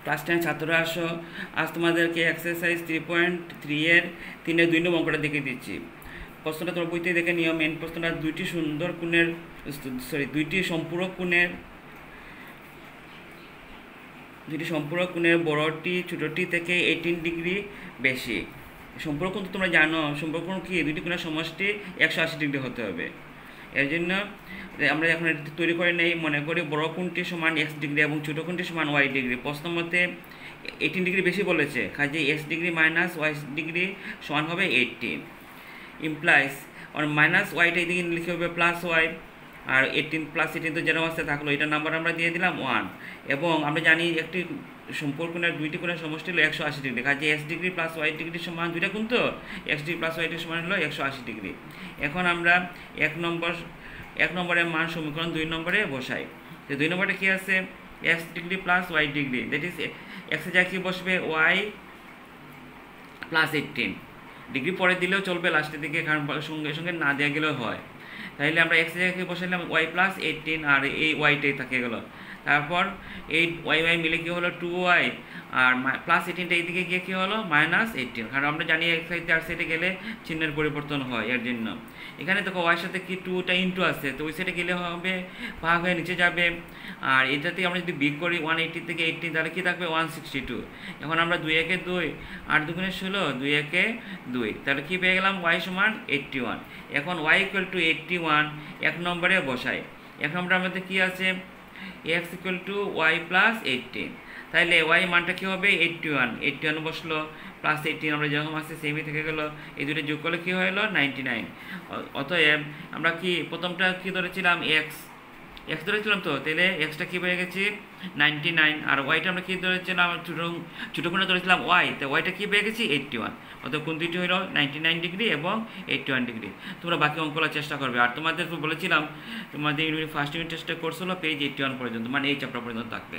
Class 10 ছাত্ররা আসো, আজ তোমাদেরকে এক্সারসাইজ 3.3 এর 3-2 নম্বর অঙ্কটা দেখিয়ে দিচ্ছি। প্রশ্নটা তোমার বইতে দেখে নিও। মেন প্রশ্নটা দুইটি সম্পূরক কোণের বড়টি ছোটটি থেকে 18 ডিগ্রি বেশি। সম্পূরক কোণ তো তোমরা জানো, সম্পূরক কোণ কি? দুইটি কোণের সমষ্টি 180 ডিগ্রি হতে হবে। এর জন্য আমরা এখন এটি তৈরি করে নেই। মনে করি বড় কোণটি সমান x ডিগ্রি এবং ছোট কোণটি সমান y ডিগ্রি। প্রশ্ন মতে 18 ডিগ্রি বেশি বলেছে, কাজে x degree minus y degree সমান হবে 18। ইমপ্লাইজ মাইনাস ওয়াইটা এদিকে লিখে হবে প্লাস ওয়াই, আর 18 তো যেরকম আসতে থাকলো, এটার নাম্বার আমরা দিয়ে দিলাম 1। এবং আমরা জানি একটি সম্পর্কের দুইটি কোণের সমষ্টি হলো 180 ডিগ্রি, কাজে x degree plus y degree সমান দুইটা কোণ, তো x degree plus y degree সমান হলো 180 ডিগ্রি। এখন আমরা এক নম্বরের মান সমীকরণ 2 নম্বরে বসাই। তো 2 নম্বরে কি আছে? x degree plus y degree, that is x এর জায়গায় কি বসবে? y প্লাস 18 ডিগ্রি পরে দিলেও চলবে লাস্টের দিকে, কারণ সঙ্গে সঙ্গে না দেওয়া গেলেও হয়। তাহলে আমরা x এর জায়গায় বসাইলাম y প্লাস 18, আর এই ওয়াইটাই থাকে গেল। তারপর এই y মিলে কি হলো 2y, আর প্লাস 18টা এইদিকে গিয়ে কী হলো? মাইনাস 18, কারণ আমরা জানি এক সাইডে আর সাইডে গেলে চিহ্নের পরিবর্তন হয়। এর জন্য এখানে দেখো ওয়াইয়ের সাথে কি 2টা ইন্টু আছে, তো ওই সাইডে গেলে হবে ভাগ হয়ে নিচে যাবে। আর এটাতে আমরা যদি বিগ করি 180 থেকে 18, তাহলে কী থাকবে? 162। এখন আমরা 2 একে 2, 8 দুগুণে 16, 2 একে 2, তাহলে কী পেয়ে গেলাম? y সমান 81। এখন y ইকুয়াল টু 81 এক নম্বরে বসাই। এক নম্বরে আমাদের কী আছে? x equal to y plus 18, তাহলে y মানটা কী হবে? 81 বসলো, প্লাস 18 আমরা যেরকম আছে সেমই থেকে গেল। এই দুটো যোগ করলে কী হলো? 99। অতএব আমরা কি প্রথমটা কী ধরেছিলাম? x ধরেছিলাম, তো তাহলে এক্সটা কী পেয়ে গেছি? 99। আর ওয়াইটা আমরা কী ধরেছিলাম? ছোটো কোণে ধরেছিলাম y, তো ওয়াইটা কী পেয়ে গেছি? 81। অতএব কোণ দুইটি হলো 99 ডিগ্রি এবং 81 ডিগ্রি। তোমরা বাকি অঙ্কগুলো চেষ্টা করবে। আর তোমাদের বলেছিলাম তোমাদের ফার্স্ট ইউনিট টেস্টের কোর্স হলো পেজ 81 পর্যন্ত, মানে এই চ্যাপ্টার পর্যন্ত থাকবে।